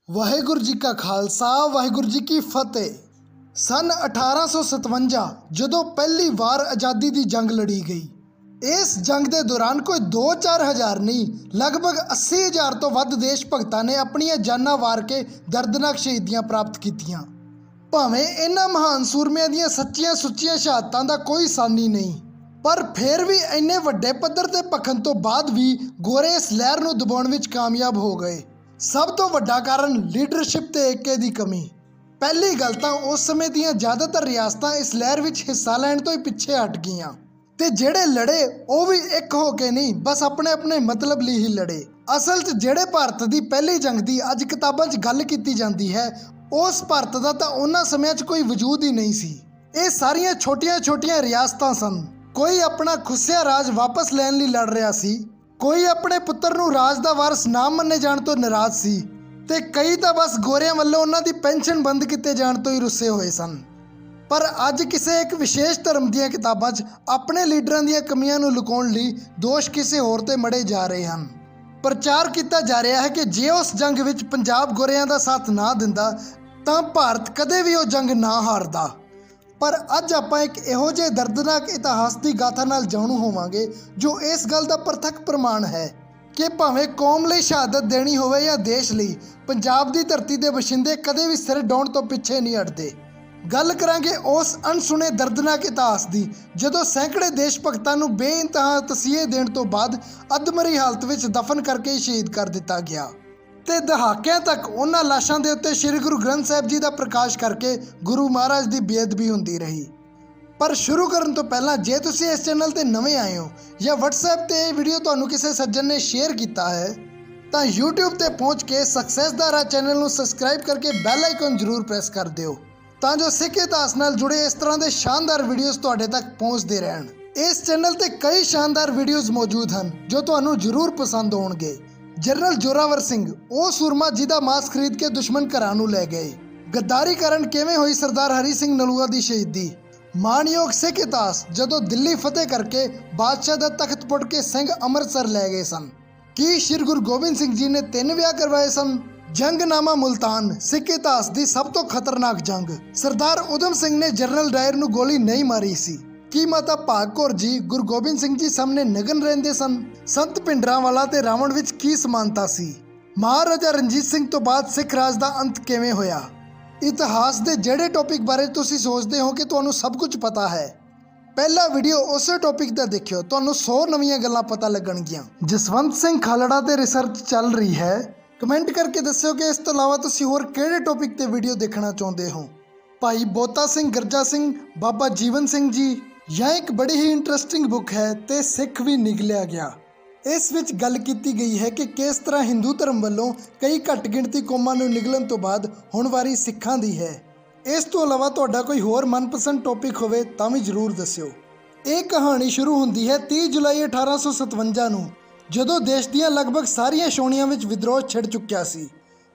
ਵਾਹਿਗੁਰੂ ਜੀ ਕਾ ਖਾਲਸਾ ਵਾਹਿਗੁਰੂ ਜੀ ਕੀ ਫਤਿਹ। सन 1857 ਜਦੋਂ ਪਹਿਲੀ ਵਾਰ ਆਜ਼ਾਦੀ ਦੀ ਜੰਗ ਲੜੀ ਗਈ। ਇਸ ਜੰਗ ਦੇ ਦੌਰਾਨ ਕੋਈ 2-4 ਹਜ਼ਾਰ ਨਹੀਂ, ਲਗਭਗ 80,000 ਤੋਂ ਵੱਧ ਦੇਸ਼ ਭਗਤਾਂ ਨੇ ਆਪਣੀਆਂ ਜਾਨਾਂ ਵਾਰ ਕੇ ਦਰਦਨਾਕ ਸ਼ਹੀਦੀਆਂ ਪ੍ਰਾਪਤ ਕੀਤੀਆਂ। ਭਾਵੇਂ ਇਹਨਾਂ ਮਹਾਨ ਸੂਰਮਿਆਂ ਦੀਆਂ ਸੱਚੀਆਂ ਸੁੱਚੀਆਂ ਸ਼ਹਾਦਤਾਂ ਦਾ ਕੋਈ ਸਾਨੀ ਨਹੀਂ, ਪਰ ਫਿਰ ਵੀ ਇੰਨੇ ਵੱਡੇ ਪੱਧਰ ਤੇ ਭਖਣ ਤੋਂ ਬਾਅਦ ਵੀ ਗੋਰੇ ਇਸ ਲਹਿਰ ਨੂੰ ਦਬਾਉਣ ਵਿੱਚ ਕਾਮਯਾਬ ਹੋ ਗਏ। ਸਭ ਤੋਂ ਵੱਡਾ ਕਾਰਨ ਲੀਡਰਸ਼ਿਪ ਤੇ ਏਕੇ ਦੀ ਕਮੀ। ਪਹਿਲੀ ਗੱਲ ਤਾਂ ਉਸ ਸਮੇਂ ਦੀਆਂ ਜ਼ਿਆਦਾਤਰ ਰਿਆਸਤਾਂ ਇਸ ਲਹਿਰ ਵਿੱਚ ਹਿੱਸਾ ਲੈਣ ਤੋਂ ਹੀ ਪਿੱਛੇ ਹਟ ਗਈਆਂ, ਤੇ ਜਿਹੜੇ ਲੜੇ ਉਹ ਵੀ ਇੱਕ ਹੋ ਕੇ ਨਹੀਂ, ਬਸ ਆਪਣੇ ਆਪਣੇ ਮਤਲਬ ਲਈ ਹੀ ਲੜੇ। ਅਸਲ 'ਚ ਜਿਹੜੇ ਭਾਰਤ ਦੀ ਪਹਿਲੀ ਜੰਗ ਦੀ ਅੱਜ ਕਿਤਾਬਾਂ 'ਚ ਗੱਲ ਕੀਤੀ ਜਾਂਦੀ ਹੈ, ਉਸ ਭਾਰਤ ਦਾ ਤਾਂ ਉਹਨਾਂ ਸਮਿਆਂ 'ਚ ਕੋਈ ਵਜੂਦ ਹੀ ਨਹੀਂ ਸੀ। ਇਹ ਸਾਰੀਆਂ ਛੋਟੀਆਂ-ਛੋਟੀਆਂ ਰਿਆਸਤਾਂ ਸਨ। ਕੋਈ ਆਪਣਾ ਖੁੱਸਿਆ ਰਾਜ ਵਾਪਸ ਲੈਣ ਲਈ ਲੜ ਰਿਹਾ ਸੀ, ਕੋਈ ਆਪਣੇ ਪੁੱਤਰ ਨੂੰ ਰਾਜ ਦਾ ਵਾਰਸ ਨਾ ਮੰਨੇ ਜਾਣ ਤੋਂ ਨਾਰਾਜ਼ ਸੀ, ਤੇ ਕਈ ਤਾਂ ਬਸ ਗੋਰਿਆਂ ਵੱਲੋਂ ਉਹਨਾਂ ਦੀ ਪੈਨਸ਼ਨ ਬੰਦ ਕੀਤੇ ਜਾਣ ਤੋਂ ਹੀ ਰੁੱਸੇ ਹੋਏ ਸਨ। ਪਰ ਅੱਜ ਕਿਸੇ ਇੱਕ ਵਿਸ਼ੇਸ਼ ਧਰਮ ਦੀਆਂ ਕਿਤਾਬਾਂ 'ਚ ਆਪਣੇ ਲੀਡਰਾਂ ਦੀਆਂ ਕਮੀਆਂ ਨੂੰ ਲੁਕਾਉਣ ਲਈ ਦੋਸ਼ ਕਿਸੇ ਹੋਰ ਤੇ ਮੜੇ ਜਾ ਰਹੇ ਹਨ। ਪ੍ਰਚਾਰ ਕੀਤਾ ਜਾ ਰਿਹਾ ਹੈ ਕਿ ਜੇ ਉਸ ਜੰਗ ਵਿੱਚ ਪੰਜਾਬ ਗੋਰਿਆਂ ਦਾ ਸਾਥ ਨਾ ਦਿੰਦਾ ਤਾਂ ਭਾਰਤ ਕਦੇ ਵੀ ਉਹ ਜੰਗ ਨਾ ਹਾਰਦਾ। ਪਰ ਅੱਜ ਆਪਾਂ ਇੱਕ ਇਹੋ ਜਿਹੇ ਦਰਦਨਾਕ ਇਤਿਹਾਸ ਦੀ ਗਾਥਾ ਨਾਲ ਜਾਣੂ ਹੋਵਾਂਗੇ ਜੋ ਇਸ ਗੱਲ ਦਾ ਪ੍ਰਤੱਖ ਪ੍ਰਮਾਣ ਹੈ ਕਿ ਭਾਵੇਂ ਕੌਮ ਲਈ ਸ਼ਹਾਦਤ ਦੇਣੀ ਹੋਵੇ ਜਾਂ ਦੇਸ਼ ਲਈ, ਪੰਜਾਬ ਦੀ ਧਰਤੀ ਦੇ ਵਸਿੰਦੇ ਕਦੇ ਵੀ ਸਿਰ ਡਾਉਣ ਤੋਂ ਪਿੱਛੇ ਨਹੀਂ ਹਟਦੇ। ਗੱਲ ਕਰਾਂਗੇ ਉਸ ਅਣਸੁਣੇ ਦਰਦਨਾਕ ਇਤਿਹਾਸ ਦੀ, ਜਦੋਂ ਸੈਂਕੜੇ ਦੇਸ਼ ਭਗਤਾਂ ਨੂੰ ਬੇਇੰਤਹਾ ਤਸੀਹੇ ਦੇਣ ਤੋਂ ਬਾਅਦ ਅਧਮਰੀ ਹਾਲਤ ਵਿੱਚ ਦਫਨ ਕਰਕੇ ਸ਼ਹੀਦ ਕਰ ਦਿੱਤਾ ਗਿਆ, ਤੇ ਦਹਾਕਿਆਂ ਤੱਕ ਉਹਨਾਂ ਲਾਸ਼ਾਂ ਦੇ ਉੱਤੇ ਸ੍ਰੀ ਗੁਰੂ ਗ੍ਰੰਥ ਸਾਹਿਬ ਜੀ ਦਾ ਪ੍ਰਕਾਸ਼ ਕਰਕੇ ਗੁਰੂ ਮਹਾਰਾਜ ਦੀ ਬੇਅਦਬੀ ਹੁੰਦੀ ਰਹੀ। ਪਰ ਸ਼ੁਰੂ ਕਰਨ ਤੋਂ ਪਹਿਲਾਂ ਜੇ ਤੁਸੀਂ ਇਸ ਚੈਨਲ ਤੇ ਨਵੇਂ ਆਏ ਹੋ ਜਾਂ WhatsApp ਤੇ ਇਹ ਵੀਡੀਓ ਤੁਹਾਨੂੰ ਕਿਸੇ ਸੱਜਣ ਨੇ ਸ਼ੇਅਰ ਕੀਤਾ ਹੈ ਤਾਂ YouTube ਤੇ ਪਹੁੰਚ ਕੇ ਸਕਸੈਸ ਦਾ ਰਾਹ ਚੈਨਲ ਨੂੰ ਸਬਸਕ੍ਰਾਈਬ ਕਰਕੇ ਬੈਲ ਆਈਕਨ ਜ਼ਰੂਰ ਪ੍ਰੈਸ ਕਰ ਦਿਓ, ਤਾਂ ਜੋ ਸਿੱਖ ਇਤਿਹਾਸ ਨਾਲ ਜੁੜੇ ਇਸ ਤਰ੍ਹਾਂ ਦੇ ਸ਼ਾਨਦਾਰ ਵੀਡੀਓਜ਼ ਤੁਹਾਡੇ ਤੱਕ ਪਹੁੰਚਦੇ ਰਹਿਣ। ਇਸ ਚੈਨਲ ਤੇ ਕਈ ਸ਼ਾਨਦਾਰ ਵੀਡੀਓਜ਼ ਮੌਜੂਦ ਹਨ ਜੋ ਤੁਹਾਨੂੰ ਜ਼ਰੂਰ ਪਸੰਦ ਆਉਣਗੇ। ਜਨਰਲ ਜ਼ੋਰਾਵਰ ਸਿੰਘ, ਉਹ ਸੂਰਮਾ ਜਿਹਦਾ ਮਾਸ ਖਰੀਦ ਕੇ ਦੁਸ਼ਮਣ ਘਰਾਂ ਨੂੰ ਲੈ ਗਏ। ਗੱਦਾਰੀ ਕਾਰਨ ਕਿਵੇਂ ਹੋਈ ਸਰਦਾਰ ਹਰੀ ਸਿੰਘ ਨਲੂਆ ਦੀ ਸ਼ਹੀਦੀ। ਮਾਣਯੋਗ ਸਿੱਖ ਇਤਿਹਾਸ, ਜਦੋਂ ਦਿੱਲੀ ਫਤਿਹ ਕਰਕੇ ਬਾਦਸ਼ਾਹ ਦਾ ਤਖਤ ਪੁੱਟ ਕੇ ਸਿੰਘ ਅੰਮ੍ਰਿਤਸਰ ਲੈ ਗਏ ਸਨ। ਕੀ ਸ਼੍ਰੀ ਗੁਰੂ ਗੋਬਿੰਦ ਸਿੰਘ ਜੀ ਨੇ 3 ਵਿਆਹ ਕਰਵਾਏ ਸਨ। ਜੰਗਨਾਮਾ ਮੁਲਤਾਨ, ਸਿੱਖ ਇਤਿਹਾਸ ਦੀ ਸਭ ਤੋਂ ਖਤਰਨਾਕ ਜੰਗ। ਸਰਦਾਰ ਊਧਮ ਸਿੰਘ ਨੇ ਜਨਰਲ ਡਾਇਰ ਨੂੰ ਗੋਲੀ ਨਹੀਂ ਮਾਰੀ ਸੀ। ਕੀ ਮਾਤਾ ਭਾਗ ਕੌਰ ਜੀ ਗੁਰੂ ਗੋਬਿੰਦ ਸਿੰਘ ਜੀ ਸਾਹਮਣੇ ਨਗਨ ਰਹਿੰਦੇ ਸਨ। ਸੰਤ ਭਿੰਡਰਾਂਵਾਲਾ ਤੇ ਰਾਵਣ ਵਿੱਚ ਕੀ ਸਮਾਨਤਾ ਸੀ। ਮਹਾਰਾਜਾ ਰਣਜੀਤ ਸਿੰਘ ਤੋਂ ਬਾਅਦ ਸਿੱਖ ਰਾਜ ਦਾ ਅੰਤ ਕਿਵੇਂ ਹੋਇਆ। ਇਤਿਹਾਸ ਦੇ ਜਿਹੜੇ ਟੌਪਿਕ ਬਾਰੇ ਤੁਸੀਂ ਸੋਚਦੇ ਹੋ ਕਿ ਤੁਹਾਨੂੰ ਸਭ ਕੁਝ ਪਤਾ ਹੈ, ਪਹਿਲਾ ਵੀਡੀਓ ਉਸੇ ਟੌਪਿਕ ਦਾ ਦੇਖਿਓ, ਤੁਹਾਨੂੰ 100 ਨਵੀਆਂ ਗੱਲਾਂ ਪਤਾ ਲੱਗਣਗੀਆਂ। ਜਸਵੰਤ ਸਿੰਘ ਖਾਲੜਾ ਤੇ ਰਿਸਰਚ ਚੱਲ ਰਹੀ ਹੈ। ਕਮੈਂਟ ਕਰਕੇ ਦੱਸਿਓ ਕਿ ਇਸ ਤੋਂ ਇਲਾਵਾ ਤੁਸੀਂ ਹੋਰ ਕਿਹੜੇ ਟੌਪਿਕ ਤੇ ਵੀਡੀਓ ਦੇਖਣਾ ਚਾਹੁੰਦੇ ਹੋ। ਭਾਈ ਬੋਤਾ ਸਿੰਘ ਗਰਜਾ ਸਿੰਘ, ਬਾਬਾ ਜੀਵਨ ਸਿੰਘ ਜੀ, यह एक बड़ी ही इंटरेस्टिंग बुक है ते सिख भी निकलिया गया। इस विच गल कीती गई है कि किस तरह हिंदू धर्म वालों कई घट गिणती कौमां नूं निगलन तो बाद हुण वारी सिखां दी है। इस तो इलावा तुहाडा कोई होर मनपसंद टॉपिक होवे तां भी जरूर दस्सिओ। ਇਹ कहानी शुरू हुंदी है 30 जुलाई 1857 ਨੂੰ, ਜਦੋਂ ਦੇਸ਼ ਦੀਆਂ ਲਗਭਗ ਸਾਰੀਆਂ ਛਾਉਣੀਆਂ ਵਿੱਚ ਵਿਦਰੋਹ ਛਿੜ ਚੁੱਕਿਆ ਸੀ।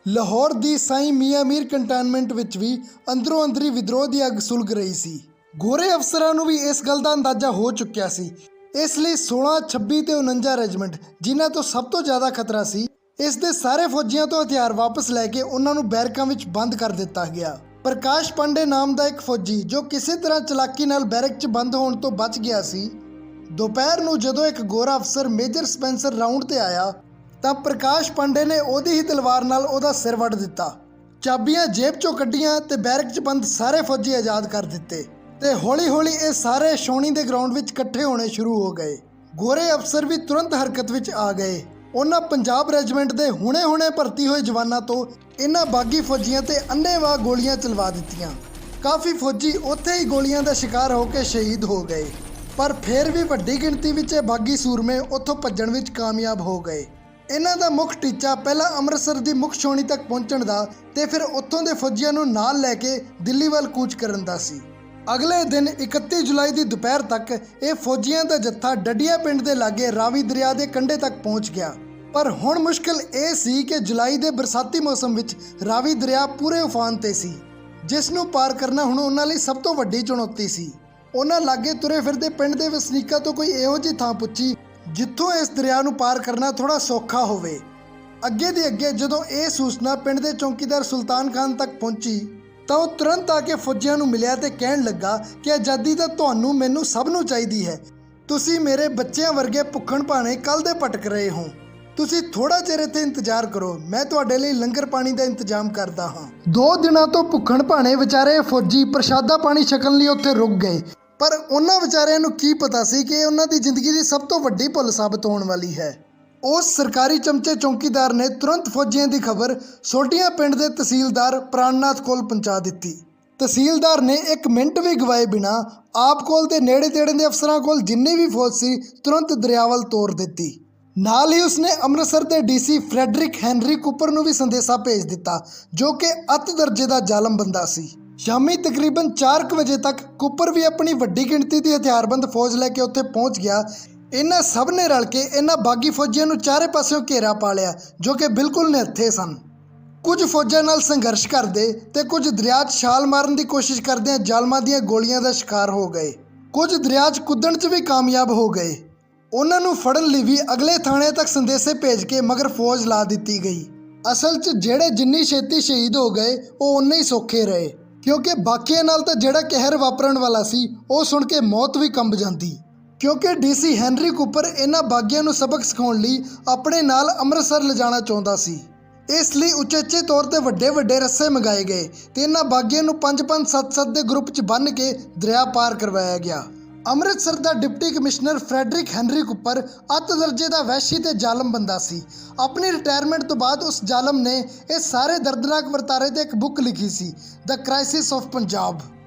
ਲਾਹੌਰ ਦੀ ਸਾਈਂ ਮੀਆਂ ਮੀਰ ਕੰਟੋਨਮੈਂਟ ਵਿੱਚ ਵੀ ਅੰਦਰੋਂ ਅੰਦਰੀ ਵਿਦਰੋਹ ਦੀ ਅੱਗ ਸੁਲਗ ਰਹੀ ਸੀ। ਗੋਰੇ ਅਫਸਰਾਂ ਨੂੰ ਵੀ ਇਸ ਗੱਲ ਦਾ ਅੰਦਾਜ਼ਾ ਹੋ ਚੁੱਕਿਆ ਸੀ। ਇਸ ਲਈ 16, 26 ਤੇ 49 ਰੈਜੀਮੈਂਟ, ਜਿਨ੍ਹਾਂ ਤੋਂ ਸਭ ਤੋਂ ਜ਼ਿਆਦਾ ਖਤਰਾ ਸੀ, ਇਸ ਦੇ ਸਾਰੇ ਫੌਜੀਆਂ ਤੋਂ ਹਥਿਆਰ ਵਾਪਸ ਲੈ ਕੇ ਉਹਨਾਂ ਨੂੰ ਬੈਰਕਾਂ ਵਿੱਚ ਬੰਦ ਕਰ ਦਿੱਤਾ ਗਿਆ। ਪ੍ਰਕਾਸ਼ ਪਾਂਡੇ ਨਾਮ ਦਾ ਇੱਕ ਫੌਜੀ ਜੋ ਕਿਸੇ ਤਰ੍ਹਾਂ ਚਲਾਕੀ ਨਾਲ ਬੈਰਕ 'ਚ ਬੰਦ ਹੋਣ ਤੋਂ ਬਚ ਗਿਆ ਸੀ, ਦੁਪਹਿਰ ਨੂੰ ਜਦੋਂ ਇੱਕ ਗੋਰਾ ਅਫਸਰ ਮੇਜਰ ਸਪੈਂਸਰ ਰਾਉਂਡ ਤੇ ਆਇਆ ਤਾਂ ਪ੍ਰਕਾਸ਼ ਪਾਂਡੇ ਨੇ ਉਹਦੀ ਹੀ ਤਲਵਾਰ ਨਾਲ ਉਹਦਾ ਸਿਰ ਵੱਢ ਦਿੱਤਾ। ਚਾਬੀਆਂ ਜੇਬ 'ਚੋਂ ਕੱਢੀਆਂ ਤੇ ਬੈਰਕ 'ਚ ਬੰਦ ਸਾਰੇ ਫੌਜੀ ਆਜ਼ਾਦ ਕਰ ਦਿੱਤੇ, ਤੇ ਹੌਲੀ ਹੌਲੀ ਇਹ ਸਾਰੇ ਛਾਉਣੀ ਦੇ ਗਰਾਊਂਡ ਵਿੱਚ ਇਕੱਠੇ ਹੋਣੇ ਸ਼ੁਰੂ ਹੋ ਗਏ। ਗੋਰੇ ਅਫਸਰ ਵੀ ਤੁਰੰਤ ਹਰਕਤ ਵਿੱਚ ਆ ਗਏ। ਉਹਨਾਂ ਪੰਜਾਬ ਰੈਜੀਮੈਂਟ ਦੇ ਹੁਣੇ ਭਰਤੀ ਹੋਏ ਜਵਾਨਾਂ ਤੋਂ ਇਹਨਾਂ ਬਾਗੀ ਫੌਜੀਆਂ ਤੇ ਅੰਨ੍ਹੇਵਾਹ ਗੋਲੀਆਂ ਚਲਵਾ ਦਿੱਤੀਆਂ। ਕਾਫੀ ਫੌਜੀ ਉੱਥੇ ਹੀ ਗੋਲੀਆਂ ਦਾ ਸ਼ਿਕਾਰ ਹੋ ਕੇ ਸ਼ਹੀਦ ਹੋ ਗਏ, ਪਰ ਫਿਰ ਵੀ ਵੱਡੀ ਗਿਣਤੀ ਵਿੱਚ ਇਹ ਬਾਗੀ ਸੂਰਮੇ ਉੱਥੋਂ ਭੱਜਣ ਵਿੱਚ ਕਾਮਯਾਬ ਹੋ ਗਏ। ਇਹਨਾਂ ਦਾ ਮੁੱਖ ਟੀਚਾ ਪਹਿਲਾਂ ਅੰਮ੍ਰਿਤਸਰ ਦੀ ਮੁੱਖ ਛਾਉਣੀ ਤੱਕ ਪਹੁੰਚਣ ਦਾ ਤੇ ਫਿਰ ਉੱਥੋਂ ਦੇ ਫੌਜੀਆਂ ਨੂੰ ਨਾਲ ਲੈ ਕੇ ਦਿੱਲੀ ਵੱਲ ਕੂਚ ਕਰਨ ਦਾ ਸੀ। ਅਗਲੇ ਦਿਨ 31 ਜੁਲਾਈ ਦੀ ਦੁਪਹਿਰ ਤੱਕ ਇਹ ਫੌਜੀਆਂ ਦਾ ਜੱਥਾ ਡੱਡੀਆ ਪਿੰਡ ਦੇ ਲਾਗੇ ਰਾਵੀ ਦਰਿਆ ਦੇ ਕੰਢੇ ਤੱਕ ਪਹੁੰਚ ਗਿਆ। ਪਰ ਹੁਣ ਮੁਸ਼ਕਿਲ ਇਹ ਸੀ ਕਿ ਜੁਲਾਈ ਦੇ ਬਰਸਾਤੀ ਮੌਸਮ ਵਿੱਚ ਰਾਵੀ ਦਰਿਆ ਪੂਰੇ ਉਫਾਨ ਤੇ ਸੀ, ਜਿਸ ਨੂੰ ਪਾਰ ਕਰਨਾ ਹੁਣ ਉਹਨਾਂ ਲਈ ਸਭ ਤੋਂ ਵੱਡੀ ਚੁਣੌਤੀ ਸੀ। ਉਹਨਾਂ ਲਾਗੇ ਤੁਰੇ ਫਿਰਦੇ ਪਿੰਡ ਦੇ ਵਸਨੀਕਾਂ ਤੋਂ ਕੋਈ ਇਹੋ ਜਿਹੀ ਥਾਂ ਪੁੱਛੀ ਜਿੱਥੋਂ ਇਸ ਦਰਿਆ ਨੂੰ ਪਾਰ ਕਰਨਾ ਥੋੜਾ ਸੌਖਾ ਹੋਵੇ। ਅੱਗੇ ਦੀ ਅੱਗੇ ਜਦੋਂ ਇਹ ਸੂਚਨਾ ਪਿੰਡ ਦੇ ਚੌਕੀਦਾਰ ਸੁਲਤਾਨ ਖਾਨ ਤੱਕ ਪਹੁੰਚੀ ਤਾਂ ਉਹ ਤੁਰੰਤ ਆ ਕੇ ਫੌਜੀਆਂ ਨੂੰ ਮਿਲਿਆ ਤੇ ਕਹਿਣ ਲੱਗਾ ਕਿ ਆਜ਼ਾਦੀ ਤਾਂ ਤੁਹਾਨੂੰ ਮੈਨੂੰ ਸਭ ਨੂੰ ਚਾਹੀਦੀ ਹੈ। ਤੁਸੀਂ ਮੇਰੇ ਬੱਚਿਆਂ ਵਰਗੇ ਭੁੱਖਣ ਭਾਣੇ ਕੱਲ ਦੇ ਭਟਕ ਰਹੇ ਹੋ। ਤੁਸੀਂ ਥੋੜਾ ਚਿਰ ਇੱਥੇ ਇੰਤਜ਼ਾਰ ਕਰੋ, ਮੈਂ ਤੁਹਾਡੇ ਲਈ ਲੰਗਰ ਪਾਣੀ ਦਾ ਇੰਤਜ਼ਾਮ ਕਰਦਾ ਹਾਂ। 2 ਦਿਨਾਂ ਤੋਂ ਭੁੱਖਣ ਭਾਣੇ ਵਿਚਾਰੇ ਫੌਜੀ ਪ੍ਰਸ਼ਾਦਾ ਪਾਣੀ ਛਕਣ ਲਈ ਉੱਥੇ ਰੁਕ ਗਏ, ਪਰ ਉਹਨਾਂ ਵਿਚਾਰਿਆਂ ਨੂੰ ਕੀ ਪਤਾ ਸੀ ਕਿ ਇਹ ਉਹਨਾਂ ਦੀ ਜ਼ਿੰਦਗੀ ਦੀ ਸਭ ਤੋਂ ਵੱਡੀ ਭੁੱਲ ਸਾਬਤ ਹੋਣ ਵਾਲੀ ਹੈ। ਉਸ ਸਰਕਾਰੀ ਚਮਚੇ ਚੌਕੀਦਾਰ ਨੇ ਤੁਰੰਤ ਫੌਜੀਆਂ ਦੀ ਖਬਰ ਸੋਢੀਆਂ ਪਿੰਡ ਦੇ ਤਹਿਸੀਲਦਾਰ ਪ੍ਰਾਣਨਾਥ ਕੋਲ ਪਹੁੰਚਾ ਦਿੱਤੀ। ਤਹਿਸੀਲਦਾਰ ਨੇ 1 ਮਿੰਟ ਵੀ ਗਵਾਏ ਬਿਨਾਂ ਆਪ ਕੋਲ ਦੇ ਨੇੜੇ ਤੇੜੇ ਦੇ ਅਫਸਰਾਂ ਕੋਲ ਜਿੰਨੀ ਵੀ ਫੌਜ ਸੀ ਤੁਰੰਤ ਦਰਿਆ ਵੱਲ ਤੋਰ ਦਿੱਤੀ। ਨਾਲ ਹੀ ਉਸਨੇ ਅੰਮ੍ਰਿਤਸਰ ਦੇ ਡੀਸੀ ਫਰੈਡਰਿਕ ਹੈਨਰੀ ਕੂਪਰ ਨੂੰ ਵੀ ਸੰਦੇਸ਼ਾ ਭੇਜ ਦਿੱਤਾ, ਜੋ ਕਿ ਅਤ ਦਰਜੇ ਦਾ ਜ਼ਾਲਮ ਬੰਦਾ ਸੀ। ਸ਼ਾਮੀ ਤਕਰੀਬਨ 4 ਵਜੇ ਤੱਕ ਕੂਪਰ ਵੀ ਆਪਣੀ ਵੱਡੀ ਗਿਣਤੀ ਦੀ ਹਥਿਆਰਬੰਦ ਫੌਜ ਲੈ ਕੇ ਉੱਥੇ ਪਹੁੰਚ ਗਿਆ। ਇਹਨਾਂ ਸਭ ਨੇ ਰਲ ਕੇ ਇਹਨਾਂ ਬਾਗੀ ਫੌਜੀਆਂ ਨੂੰ ਚਾਰੇ ਪਾਸਿਓਂ ਘੇਰਾ ਪਾ ਲਿਆ, ਜੋ ਕਿ ਬਿਲਕੁਲ ਨਿਹੱਥੇ ਸਨ। ਕੁਝ ਫੌਜਾਂ ਨਾਲ ਸੰਘਰਸ਼ ਕਰਦੇ ਤੇ ਕੁਝ ਦਰਿਆ 'ਚ ਛਾਲ ਮਾਰਨ ਦੀ ਕੋਸ਼ਿਸ਼ ਕਰਦਿਆਂ ਜ਼ਾਲਮਾਂ ਦੀਆਂ ਗੋਲੀਆਂ ਦਾ ਸ਼ਿਕਾਰ ਹੋ ਗਏ। ਕੁਝ ਦਰਿਆ 'ਚ ਕੁੱਦਣ 'ਚ ਵੀ ਕਾਮਯਾਬ ਹੋ ਗਏ। ਉਹਨਾਂ ਨੂੰ ਫੜਨ ਲਈ ਵੀ ਅਗਲੇ ਥਾਣੇ ਤੱਕ ਸੰਦੇਸ਼ੇ ਭੇਜ ਕੇ ਮਗਰ ਫੌਜ ਲਾ ਦਿੱਤੀ ਗਈ। ਅਸਲ 'ਚ ਜਿਹੜੇ ਜਿੰਨੀ ਛੇਤੀ ਸ਼ਹੀਦ ਹੋ ਗਏ ਉਹ ਉਨੇ ਹੀ ਸੌਖੇ ਰਹੇ, ਕਿਉਂਕਿ ਬਾਕੀਆਂ ਨਾਲ ਤਾਂ ਜਿਹੜਾ ਕਹਿਰ ਵਾਪਰਨ ਵਾਲਾ ਸੀ ਉਹ ਸੁਣ ਕੇ ਮੌਤ ਵੀ ਕੰਬ ਜਾਂਦੀ। ਕਿਉਂਕਿ ਡੀਸੀ ਹੈਨਰੀ ਕੂਪਰ ਇਹਨਾਂ ਬਾਗੀਆਂ ਨੂੰ ਸਬਕ ਸਿਖਾਉਣ ਲਈ ਆਪਣੇ ਨਾਲ ਅੰਮ੍ਰਿਤਸਰ ਲਿਜਾਣਾ ਚਾਹੁੰਦਾ ਸੀ। ਇਸ ਲਈ ਉਚੇਚੇ ਤੌਰ ਤੇ ਵੱਡੇ ਰੱਸੇ ਮੰਗਾਏ ਗਏ ਤੇ ਇਹਨਾਂ ਬਾਗੀਆਂ ਨੂੰ 5-5 7-7 ਦੇ ਗਰੁੱਪ 'ਚ ਬੰਨ੍ਹ ਕੇ ਦਰਿਆ ਪਾਰ ਕਰਵਾਇਆ ਗਿਆ। ਅੰਮ੍ਰਿਤਸਰ ਦਾ deputy commissioner Frederick Henry Cooper ਅਤ ਦਰਜੇ ਦਾ ਵਹਿਸ਼ੀ ਤੇ ਜ਼ਾਲਮ ਬੰਦਾ ਸੀ। ਆਪਣੀ ਰਿਟਾਇਰਮੈਂਟ ਤੋਂ ਬਾਅਦ ਉਸ ਜ਼ਾਲਮ ਨੇ ਇਹ ਸਾਰੇ ਦਰਦਨਾਕ ਵਰਤਾਰੇ ਤੇ ਇੱਕ ਬੁੱਕ ਲਿਖੀ ਸੀ, ਦ ਕ੍ਰਾਈਸਿਸ ਆਫ ਪੰਜਾਬ,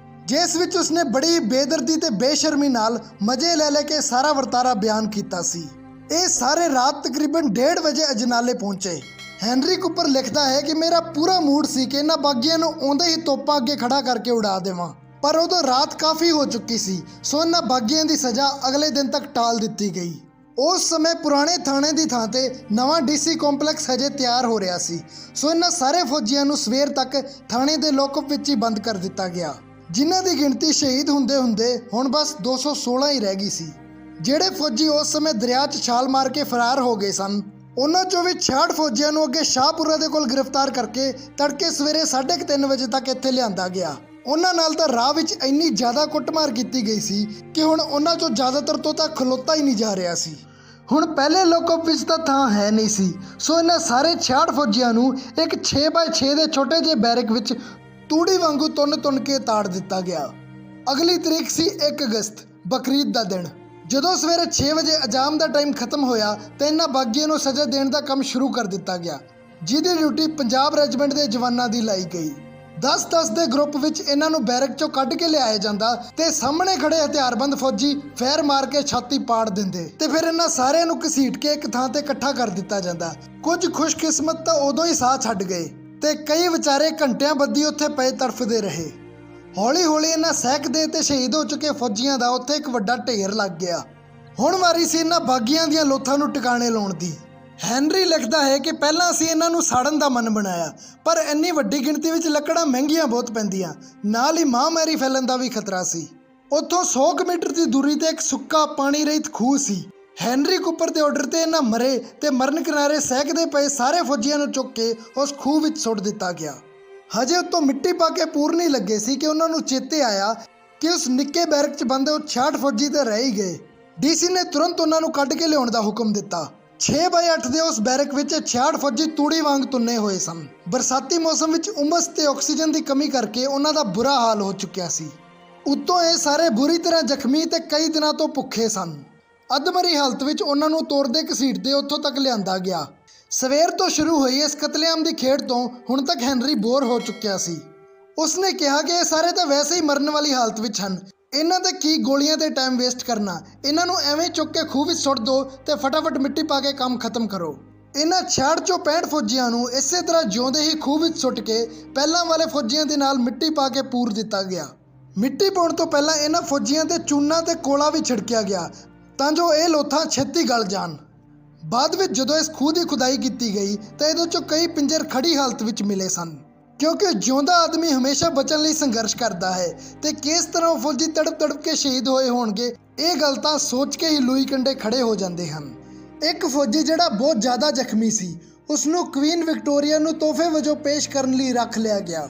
ਜਿਸ ਵਿੱਚ ਉਸਨੇ ਬੜੀ ਬੇਦਰਦੀ ਤੇ ਬੇਸ਼ਰਮੀ ਨਾਲ ਮਜ਼ੇ ਲੈ ਕੇ ਸਾਰਾ ਵਰਤਾਰਾ ਬਿਆਨ ਕੀਤਾ ਸੀ। ਇਹ ਸਾਰੇ ਰਾਤ ਤਕਰੀਬਨ 1:30 ਵਜੇ ਅਜਨਾਲੇ ਪਹੁੰਚੇ। ਹੈਨਰੀ ਕੂਪਰ ਲਿਖਦਾ ਹੈ ਕਿ ਮੇਰਾ ਪੂਰਾ ਮੂਡ ਸੀ ਕਿ ਇਹਨਾਂ ਬਾਗੀਆਂ ਨੂੰ ਆਉਂਦੇ ਹੀ ਤੋਪਾਂ ਅੱਗੇ ਖੜਾ ਕਰਕੇ ਉਡਾ ਦੇਵਾਂ, ਪਰ ਉਦੋਂ ਰਾਤ ਕਾਫੀ ਹੋ ਚੁੱਕੀ ਸੀ, ਸੋ ਇਹਨਾਂ ਬਾਗੀਆਂ ਦੀ ਸਜ਼ਾ ਅਗਲੇ ਦਿਨ ਤੱਕ ਟਾਲ ਦਿੱਤੀ ਗਈ। ਉਸ ਸਮੇਂ ਪੁਰਾਣੇ ਥਾਣੇ ਦੀ ਥਾਂ ਤੇ ਨਵਾਂ ਡੀਸੀ ਕੰਪਲੈਕਸ ਹਜੇ ਤਿਆਰ ਹੋ ਰਿਹਾ ਸੀ, ਸੋ ਇਹਨਾਂ ਸਾਰੇ ਫੌਜੀਆਂ ਨੂੰ ਸਵੇਰ ਤੱਕ ਥਾਣੇ ਦੇ ਲੋਕਅਪ ਵਿੱਚ ਹੀ ਬੰਦ ਕਰ ਦਿੱਤਾ ਗਿਆ, ਜਿਨ੍ਹਾਂ ਦੀ ਗਿਣਤੀ ਸ਼ਹੀਦ ਹੁੰਦੇ ਹੁੰਦੇ ਹੁਣ ਬਸ 216 ਹੀ ਰਹਿ ਗਈ ਸੀ। ਜਿਹੜੇ ਫੌਜੀ ਉਸ ਸਮੇਂ ਦਰਿਆ 'ਚ ਛਾਲ ਮਾਰ ਕੇ ਫਰਾਰ ਹੋ ਗਏ ਸਨ, ਉਹਨਾਂ 'ਚੋਂ ਵੀ 66 ਫੌਜੀਆਂ ਨੂੰ ਅੱਗੇ ਸ਼ਾਹਪੁਰਾ ਦੇ ਕੋਲ ਗ੍ਰਿਫਤਾਰ ਕਰਕੇ ਤੜਕੇ ਸਵੇਰੇ 3:30 ਵਜੇ ਤੱਕ ਇੱਥੇ ਲਿਆਂਦਾ ਗਿਆ। ਉਹਨਾਂ ਨਾਲ ਤਾਂ ਰਾਹ ਵਿੱਚ ਇੰਨੀ ਜ਼ਿਆਦਾ ਕੁੱਟਮਾਰ ਕੀਤੀ ਗਈ ਸੀ ਕਿ ਹੁਣ ਉਹਨਾਂ 'ਚੋਂ ਜ਼ਿਆਦਾਤਰ ਤੋਂ ਤਾਂ ਖਲੋਤਾ ਹੀ ਨਹੀਂ ਜਾ ਰਿਹਾ ਸੀ। ਹੁਣ ਪਹਿਲੇ ਲੋਕਅਪ ਵਿੱਚ ਤਾਂ ਥਾਂ ਹੈ ਨਹੀਂ ਸੀ, ਸੋ ਇਹਨਾਂ ਸਾਰੇ 66 ਫੌਜੀਆਂ ਨੂੰ ਇੱਕ 6x6 ਦੇ ਛੋਟੇ ਜਿਹੇ ਬੈਰਕ ਵਿੱਚ ਤੂੜੀ ਵਾਂਗੂ ਤੁੰਨ ਕੇ ਤਾੜ ਦਿੱਤਾ ਗਿਆ। ਅਗਲੀ ਤਰੀਕ ਸੀ 1 ਅਗਸਤ, ਬਕਰੀਦ ਦਾ ਦਿਨ। ਜਦੋਂ ਸਵੇਰੇ 6 ਵਜੇ ਅਜਾਮ ਦਾ ਟਾਈਮ ਖਤਮ ਹੋਇਆ ਤਾਂ ਇਹਨਾਂ ਬਾਗੀਆਂ ਨੂੰ ਸਜ਼ਾ ਦੇਣ ਦਾ ਕੰਮ ਸ਼ੁਰੂ ਕਰ ਦਿੱਤਾ ਗਿਆ, ਜਿਹਦੀ ਡਿਊਟੀ ਪੰਜਾਬ ਰੈਜੀਮੈਂਟ ਦੇ ਜਵਾਨਾਂ ਦੀ ਲਾਈ ਗਈ। 10-10 ਦੇ ਗਰੁੱਪ ਵਿੱਚ ਇਹਨਾਂ ਨੂੰ ਬੈਰਕ 'ਚੋਂ ਕੱਢ ਕੇ ਲਿਆਇਆ ਜਾਂਦਾ ਤੇ ਸਾਹਮਣੇ ਖੜੇ ਹਥਿਆਰਬੰਦ ਫੌਜੀ ਫੈਰ ਮਾਰ ਕੇ ਛਾਤੀ ਪਾੜ ਦਿੰਦੇ ਤੇ ਫਿਰ ਇਹਨਾਂ ਸਾਰਿਆਂ ਨੂੰ ਘਸੀਟ ਕੇ ਇੱਕ ਥਾਂ ਤੇ ਇਕੱਠਾ ਕਰ ਦਿੱਤਾ ਜਾਂਦਾ। ਕੁਝ ਖੁਸ਼ਕਿਸਮਤ ਤਾਂ ਉਦੋਂ ਹੀ ਸਾਹ ਛੱਡ ਗਏ ਤੇ ਕਈ ਵਿਚਾਰੇ ਘੰਟਿਆਂ ਬੱਧੀ ਉੱਥੇ ਪਏ ਤੜਫਦੇ ਰਹੇ। ਹੌਲੀ ਇਹਨਾਂ ਸਹਿਕਦੇ ਤੇ ਸ਼ਹੀਦ ਹੋ ਚੁੱਕੇ ਫੌਜੀਆਂ ਦਾ ਉੱਥੇ ਇੱਕ ਵੱਡਾ ਢੇਰ ਲੱਗ ਗਿਆ। ਹੁਣ ਵਾਰੀ ਸੀ ਇਹਨਾਂ ਬਾਗੀਆਂ ਦੀਆਂ ਲੋਥਾਂ ਨੂੰ ਟਿਕਾਣੇ ਲਾਉਣ ਦੀ। ਹੈਨਰੀ ਲਿਖਦਾ ਹੈ ਕਿ ਪਹਿਲਾਂ ਅਸੀਂ ਇਹਨਾਂ ਨੂੰ ਸਾੜਨ ਦਾ ਮਨ ਬਣਾਇਆ, ਪਰ ਇੰਨੀ ਵੱਡੀ ਗਿਣਤੀ ਵਿੱਚ ਲੱਕੜਾਂ ਮਹਿੰਗੀਆਂ ਬਹੁਤ ਪੈਂਦੀਆਂ, ਨਾਲ ਹੀ ਮਹਾਂਮਾਰੀ ਫੈਲਣ ਦਾ ਵੀ ਖਤਰਾ ਸੀ। ਉੱਥੋਂ 100 ਮੀਟਰ ਦੀ ਦੂਰੀ ਤੇ ਇੱਕ ਸੁੱਕਾ ਪਾਣੀ ਰਹਿਤ ਖੂਹ ਸੀ। ਹੈਨਰੀ ਕੂਪਰ ਦੇ ਆਰਡਰ ਤੇ ਇਹਨਾਂ ਮਰੇ ਤੇ ਮਰਨ ਕਿਨਾਰੇ ਸਹਿਕਦੇ ਪਏ ਸਾਰੇ ਫੌਜੀਆਂ ਨੂੰ ਚੁੱਕ ਕੇ ਉਸ ਖੂਹ ਵਿੱਚ ਸੁੱਟ ਦਿੱਤਾ ਗਿਆ। ਹਜੇ ਉੱਤੋਂ ਮਿੱਟੀ ਪਾ ਕੇ ਪੂਰ ਨਹੀਂ ਲੱਗੇ ਸੀ ਕਿ ਉਹਨਾਂ ਨੂੰ ਚੇਤੇ ਆਇਆ ਕਿ ਉਸ ਨਿੱਕੇ ਬੈਰਕ 'ਚ ਬੰਦੇ ਉਹ 66 ਫੌਜੀ ਤਾਂ ਰਹਿ ਹੀ ਗਏ। ਡੀਸੀ ਨੇ ਤੁਰੰਤ ਉਹਨਾਂ ਨੂੰ ਕੱਢ ਕੇ ਲਿਆਉਣ ਦਾ ਹੁਕਮ ਦਿੱਤਾ। 6x8 ਦੇ ਉਸ ਬੈਰਕ ਵਿੱਚ 66 ਫੌਜੀ ਤੂੜੀ ਵਾਂਗ ਤੁੰਨੇ ਹੋਏ ਸਨ। ਬਰਸਾਤੀ ਮੌਸਮ ਵਿੱਚ ਉਮਸ ਤੇ ਆਕਸੀਜਨ ਦੀ ਕਮੀ ਕਰਕੇ ਉਹਨਾਂ ਦਾ ਬੁਰਾ ਹਾਲ ਹੋ ਚੁੱਕਿਆ ਸੀ। ਉੱਤੋਂ ਇਹ ਸਾਰੇ ਬੁਰੀ ਤਰ੍ਹਾਂ ਜ਼ਖਮੀ ਤੇ ਕਈ ਦਿਨਾਂ ਤੋਂ ਭੁੱਖੇ ਸਨ। ਅਧਮਰੀ ਹਾਲਤ ਵਿੱਚ ਉਹਨਾਂ ਨੂੰ ਤੋੜਦੇ ਘਸੀਟਦੇ ਉੱਥੋਂ ਤੱਕ ਲਿਆਂਦਾ ਗਿਆ। ਸਵੇਰ ਤੋਂ ਸ਼ੁਰੂ ਹੋਈ ਇਸ ਕਤਲੇਆਮ ਦੀ ਖੇਡ ਤੋਂ ਹੁਣ ਤੱਕ ਹੈਨਰੀ ਬੋਰ ਹੋ ਚੁੱਕਿਆ ਸੀ। ਉਸਨੇ ਕਿਹਾ ਕਿ ਇਹ ਸਾਰੇ ਤਾਂ ਵੈਸੇ ਹੀ ਮਰਨ ਵਾਲੀ ਹਾਲਤ ਵਿੱਚ ਹਨ, ਇਹਨਾਂ ਤੇ ਕੀ ਗੋਲੀਆਂ ਤੇ ਟਾਈਮ ਵੇਸਟ ਕਰਨਾ, ਇਹਨਾਂ ਨੂੰ ਐਵੇਂ ਚੁੱਕ ਕੇ ਖੂਹ ਵਿੱਚ ਸੁੱਟ ਦਿਓ ਤੇ ਫਟਾਫਟ ਮਿੱਟੀ ਪਾ ਕੇ ਕੰਮ ਖਤਮ ਕਰੋ। ਇਹਨਾਂ 66 ਚੋਂ 65 ਫੌਜੀਆਂ ਨੂੰ ਇਸੇ ਤਰ੍ਹਾਂ ਜਿਉਂਦੇ ਹੀ ਖੂਹ ਵਿੱਚ ਸੁੱਟ ਕੇ ਪਹਿਲਾਂ ਵਾਲੇ ਫੌਜੀਆਂ ਦੇ ਨਾਲ ਮਿੱਟੀ ਪਾ ਕੇ ਪੂਰ ਦਿੱਤਾ ਗਿਆ। ਮਿੱਟੀ ਪਾਉਣ ਤੋਂ ਪਹਿਲਾਂ ਇਹਨਾਂ ਫੌਜੀਆਂ ਤੇ ਚੂਨਾ ਤੇ ਕੋਲਾ ਵੀ ਛਿੜਕਿਆ ਗਿਆ ਤਾਂ ਜੋ ਇਹ ਲੋਥਾਂ ਛੇਤੀ ਗਲ ਜਾਣ। ਬਾਅਦ ਵਿੱਚ ਜਦੋਂ ਇਸ ਖੂਹ ਦੀ ਖੁਦਾਈ ਕੀਤੀ ਗਈ ਤਾਂ ਇਹਦੇ 'ਚੋਂ ਕਈ ਪਿੰਜਰ ਖੜੀ ਹਾਲਤ ਵਿੱਚ ਮਿਲੇ ਸਨ, ਕਿਉਂਕਿ ਜਿਉਂਦਾ ਆਦਮੀ ਹਮੇਸ਼ਾ ਬਚਣ ਲਈ ਸੰਘਰਸ਼ ਕਰਦਾ ਹੈ ਤੇ ਕਿਸ ਤਰ੍ਹਾਂ ਉਹ ਫੌਜੀ ਤੜਪ ਕੇ ਸ਼ਹੀਦ ਹੋਏ ਹੋਣਗੇ, ਇਹ ਗੱਲ ਤਾਂ ਸੋਚ ਕੇ ਹੀ ਲੂਈ ਕੰਡੇ ਖੜੇ ਹੋ ਜਾਂਦੇ ਹਨ। ਇੱਕ ਫੌਜੀ ਜਿਹੜਾ ਬਹੁਤ ਜ਼ਿਆਦਾ ਜ਼ਖਮੀ ਸੀ, ਉਸ ਨੂੰ ਕੁਈਨ ਵਿਕਟੋਰੀਆ ਨੂੰ ਤੋਹਫੇ ਵਜੋਂ ਪੇਸ਼ ਕਰਨ ਲਈ ਰੱਖ ਲਿਆ ਗਿਆ।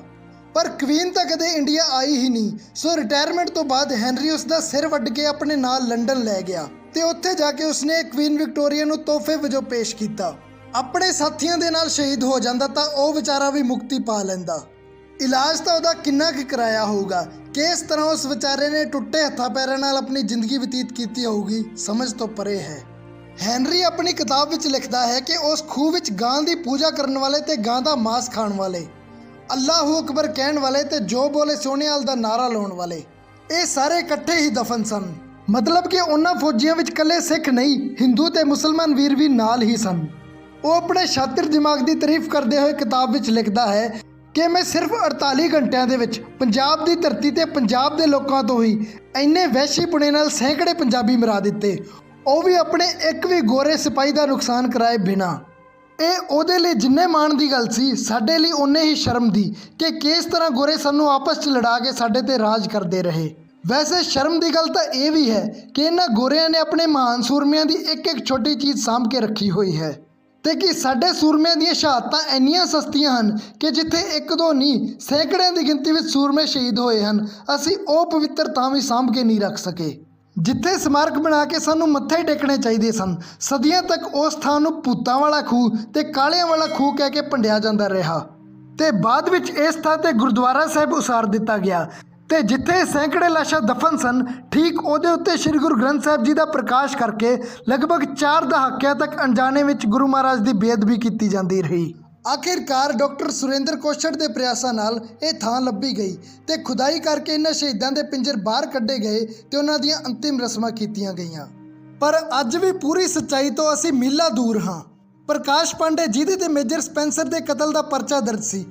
ਪਰ ਕੁਈਨ ਤਾਂ ਕਦੇ ਇੰਡੀਆ ਆਈ ਹੀ ਨਹੀਂ, ਸੋ ਰਿਟਾਇਰਮੈਂਟ ਤੋਂ ਬਾਅਦ ਹੈਨਰੀ ਉਸ ਦਾ ਸਿਰ ਵੱਢ ਕੇ ਆਪਣੇ ਨਾਲ ਲੰਡਨ ਲੈ ਗਿਆ ਤੇ ਉੱਥੇ ਜਾ ਕੇ ਉਸਨੇ ਕੁਈਨ ਵਿਕਟੋਰੀਆ ਨੂੰ ਤੋਹਫੇ ਵਜੋਂ ਪੇਸ਼ ਕੀਤਾ। ਆਪਣੇ ਸਾਥੀਆਂ ਦੇ ਨਾਲ ਸ਼ਹੀਦ ਹੋ ਜਾਂਦਾ ਤਾਂ ਉਹ ਵਿਚਾਰਾ ਵੀ ਮੁਕਤੀ ਪਾ ਲੈਂਦਾ। ਇਲਾਜ ਤਾਂ ਉਹਦਾ ਕਿੰਨਾ ਕੁ ਕਰਾਇਆ ਹੋਊਗਾ ਕਿ ਇਸ ਤਰ੍ਹਾਂ ਉਸ ਵਿਚਾਰੇ ਨੇ ਟੁੱਟੇ ਹੱਥਾਂ ਪੈਰਾਂ ਨਾਲ ਆਪਣੀ ਜ਼ਿੰਦਗੀ ਬਤੀਤ ਕੀਤੀ ਹੋਊਗੀ, ਸਮਝ ਤੋਂ ਪਰੇ ਹੈ। ਹੈਨਰੀ ਆਪਣੀ ਕਿਤਾਬ ਵਿੱਚ ਲਿਖਦਾ ਹੈ ਕਿ ਉਸ ਖੂਹ ਵਿੱਚ ਗਾਂ ਦੀ ਪੂਜਾ ਕਰਨ ਵਾਲੇ ਤੇ ਗਾਂ ਦਾ ਮਾंस ਖਾਣ ਵਾਲੇ, ਅੱਲਾਹੂ ਅਕਬਰ ਕਹਿਣ ਵਾਲੇ ਤੇ ਜੋ ਬੋਲੇ ਸੋਨਿਆਲ ਦਾ ਨਾਰਾ ਲਾਉਣ ਵਾਲੇ, ਇਹ ਸਾਰੇ ਇਕੱਠੇ ਹੀ ਦਫਨ ਸਨ। ਮਤਲਬ ਕਿ ਉਹਨਾਂ ਫੌਜੀਆਂ ਵਿੱਚ ਇਕੱਲੇ ਸਿੱਖ ਨਹੀਂ, ਹਿੰਦੂ ਤੇ ਮੁਸਲਮਾਨ ਵੀਰ ਵੀ ਨਾਲ ਹੀ ਸਨ। ਉਹ ਆਪਣੇ ਸ਼ਾਤਿਰ ਦਿਮਾਗ ਦੀ ਤਾਰੀਫ ਕਰਦੇ ਹੋਏ ਕਿਤਾਬ ਵਿੱਚ ਲਿਖਦਾ ਹੈ ਕਿ ਮੈਂ ਸਿਰਫ 48 ਘੰਟਿਆਂ ਦੇ ਵਿੱਚ ਪੰਜਾਬ ਦੀ ਧਰਤੀ ਤੇ ਪੰਜਾਬ ਦੇ ਲੋਕਾਂ ਤੋਂ ਹੀ ਇੰਨੇ ਵਹਿਸ਼ੀਪੁਣੇ ਨਾਲ ਸੈਂਕੜੇ ਪੰਜਾਬੀ ਮਰਾ ਦਿੱਤੇ, ਉਹ ਵੀ ਆਪਣੇ ਇੱਕ ਵੀ ਗੋਰੇ ਸਿਪਾਹੀ ਦਾ ਨੁਕਸਾਨ ਕਰਾਏ ਬਿਨਾਂ। ਇਹ ਉਹਦੇ ਲਈ ਜਿੰਨੇ ਮਾਣ ਦੀ ਗੱਲ ਸੀ, ਸਾਡੇ ਲਈ ਓਨੇ ਹੀ ਸ਼ਰਮ ਦੀ ਕਿ ਕਿਸ ਤਰ੍ਹਾਂ ਗੋਰੇ ਸਾਨੂੰ ਆਪਸ 'ਚ ਲੜਾ ਕੇ ਸਾਡੇ ਤੇ ਰਾਜ ਕਰਦੇ ਰਹੇ। ਵੈਸੇ ਸ਼ਰਮ ਦੀ ਗੱਲ ਤਾਂ ਇਹ ਵੀ ਹੈ ਕਿ ਇਹਨਾਂ ਗੋਰਿਆਂ ਨੇ ਆਪਣੇ ਮਹਾਨ ਸੂਰਮਿਆਂ ਦੀ ਇੱਕ ਇੱਕ ਛੋਟੀ ਚੀਜ਼ ਸਾਂਭ ਕੇ ਰੱਖੀ ਹੋਈ ਹੈ ਤੇ ਕਿ ਸਾਡੇ ਸੂਰਮਿਆਂ ਦੀਆਂ ਸ਼ਹਾਦਤਾਂ ਇੰਨੀਆਂ ਸਸਤੀਆਂ ਹਨ ਕਿ ਜਿੱਥੇ ਇੱਕ ਦੋ ਨਹੀਂ ਸੈਂਕੜਿਆਂ ਦੀ ਗਿਣਤੀ ਵਿੱਚ ਸੂਰਮੇ ਸ਼ਹੀਦ ਹੋਏ ਹਨ, ਅਸੀਂ ਉਹ ਪਵਿੱਤਰ ਥਾਂ ਵੀ ਸਾਂਭ ਕੇ ਨਹੀਂ ਰੱਖ ਸਕੇ ਜਿੱਥੇ ਸਮਾਰਕ ਬਣਾ ਕੇ ਸਾਨੂੰ ਮੱਥੇ ਟੇਕਣੇ ਚਾਹੀਦੇ ਸਨ। ਸਦੀਆਂ ਤੱਕ ਉਸ ਥਾਂ ਨੂੰ ਭੂਤਾਂ ਵਾਲਾ ਖੂਹ ਤੇ ਕਾਲਿਆਂ ਵਾਲਾ ਖੂਹ ਕਹਿ ਕੇ ਭੰਡਿਆ ਜਾਂਦਾ ਰਿਹਾ ਤੇ ਬਾਅਦ ਵਿੱਚ ਇਸ ਥਾਂ ਤੇ ਗੁਰਦੁਆਰਾ ਸਾਹਿਬ ਉਸਾਰ ਦਿੱਤਾ ਗਿਆ ਤੇ ਜਿੱਥੇ ਸੈਂਕੜੇ ਲਾਸ਼ਾਂ ਦਫਨ ਸਨ, ਠੀਕ ਉਹਦੇ ਉੱਤੇ ਸ੍ਰੀ ਗੁਰੂ ਗ੍ਰੰਥ ਸਾਹਿਬ ਜੀ ਦਾ ਪ੍ਰਕਾਸ਼ ਕਰਕੇ ਲਗਭਗ 4 ਦਹਾਕਿਆਂ ਤੱਕ ਅਣਜਾਣੇ ਵਿੱਚ ਗੁਰੂ ਮਹਾਰਾਜ ਦੀ ਬੇਅਦਬੀ ਕੀਤੀ ਜਾਂਦੀ ਰਹੀ। ਆਖਿਰਕਾਰ ਡਾਕਟਰ ਸੁਰਿੰਦਰ ਕੋਸ਼ਟ ਦੇ ਪ੍ਰਯਾਸਾਂ ਨਾਲ ਇਹ ਥਾਂ ਲੱਭੀ ਗਈ ਤੇ ਖੁਦਾਈ ਕਰਕੇ ਇਹਨਾਂ ਸ਼ਹੀਦਾਂ ਦੇ ਪਿੰਜਰ ਬਾਹਰ ਕੱਢੇ ਗਏ ਤੇ ਉਹਨਾਂ ਦੀਆਂ ਅੰਤਿਮ ਰਸਮਾਂ ਕੀਤੀਆਂ ਗਈਆਂ। ਪਰ ਅੱਜ ਵੀ ਪੂਰੀ ਸੱਚਾਈ ਤੋਂ ਅਸੀਂ ਮੀਲਾਂ ਦੂਰ ਹਾਂ। ਪ੍ਰਕਾਸ਼ ਪਾਂਡੇ ਜਿਹਦੇ ਤੇ ਮੇਜਰ ਸਪੈਂਸਰ ਦੇ ਕਤਲ ਦਾ ਪਰਚਾ ਦਰਜ ਸੀ,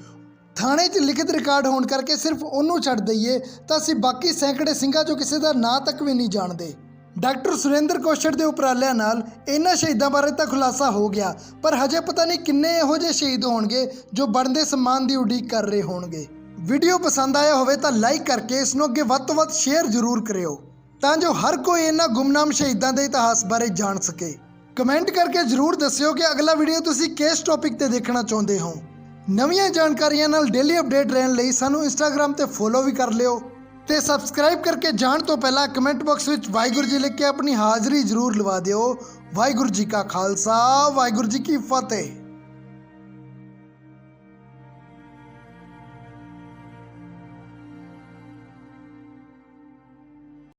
ਥਾਣੇ 'ਚ ਲਿਖਿਤ ਰਿਕਾਰਡ ਹੋਣ ਕਰਕੇ ਸਿਰਫ ਉਹਨੂੰ ਛੱਡ ਦਈਏ ਤਾਂ ਅਸੀਂ ਬਾਕੀ ਸੈਂਕੜੇ ਸਿੰਘਾਂ 'ਚੋਂ ਕਿਸੇ ਦਾ ਨਾਂ ਤੱਕ ਵੀ ਨਹੀਂ ਜਾਣਦੇ। ਡਾਕਟਰ ਸੁਰਿੰਦਰ ਕੋਸ਼ਟ ਦੇ ਉਪਰਾਲਿਆਂ ਨਾਲ ਇਹਨਾਂ ਸ਼ਹੀਦਾਂ ਬਾਰੇ ਤਾਂ ਖੁਲਾਸਾ ਹੋ ਗਿਆ, ਪਰ ਹਜੇ ਪਤਾ ਨਹੀਂ ਕਿੰਨੇ ਇਹੋ ਜਿਹੇ ਸ਼ਹੀਦ ਹੋਣਗੇ ਜੋ ਬਣਦੇ ਸਨਮਾਨ ਦੀ ਉਡੀਕ ਕਰ ਰਹੇ ਹੋਣਗੇ। ਵੀਡੀਓ ਪਸੰਦ ਆਇਆ ਹੋਵੇ ਤਾਂ ਲਾਈਕ ਕਰਕੇ ਇਸ ਨੂੰ ਅੱਗੇ ਵੱਧ ਤੋਂ ਵੱਧ ਸ਼ੇਅਰ ਜ਼ਰੂਰ ਕਰਿਓ ਤਾਂ ਜੋ ਹਰ ਕੋਈ ਇਹਨਾਂ ਗੁੰਮਨਾਮ ਸ਼ਹੀਦਾਂ ਦੇ ਇਤਿਹਾਸ ਬਾਰੇ ਜਾਣ ਸਕੇ। ਕਮੈਂਟ ਕਰਕੇ ਜ਼ਰੂਰ ਦੱਸਿਓ ਕਿ ਅਗਲਾ ਵੀਡੀਓ ਤੁਸੀਂ ਕਿਸ ਟੌਪਿਕ ਤੇ ਦੇਖਣਾ ਚਾਹੁੰਦੇ ਹੋ। ਨਵੀਆਂ ਜਾਣਕਾਰੀਆਂ ਨਾਲ ਡੇਲੀ ਅਪਡੇਟ ਰਹਿਣ ਲਈ ਸਾਨੂੰ ਇੰਸਟਾਗ੍ਰਾਮ ਤੇ ਫੋਲੋ ਵੀ ਕਰ ਲਿਓ ਤੇ ਸਬਸਕ੍ਰਾਈਬ ਕਰਕੇ ਜਾਣ ਤੋਂ ਪਹਿਲਾਂ ਕਮੈਂਟ ਬਾਕਸ ਵਿੱਚ ਵਾਹਿਗੁਰੂ ਜੀ ਲਿਖ ਕੇ ਆਪਣੀ ਹਾਜ਼ਰੀ ਜ਼ਰੂਰ ਲਵਾ ਦਿਓ। ਵਾਹਿਗੁਰੂ ਜੀ ਕਾ ਖਾਲਸਾ, ਵਾਹਿਗੁਰੂ ਜੀ ਕੀ ਫਤਿਹ।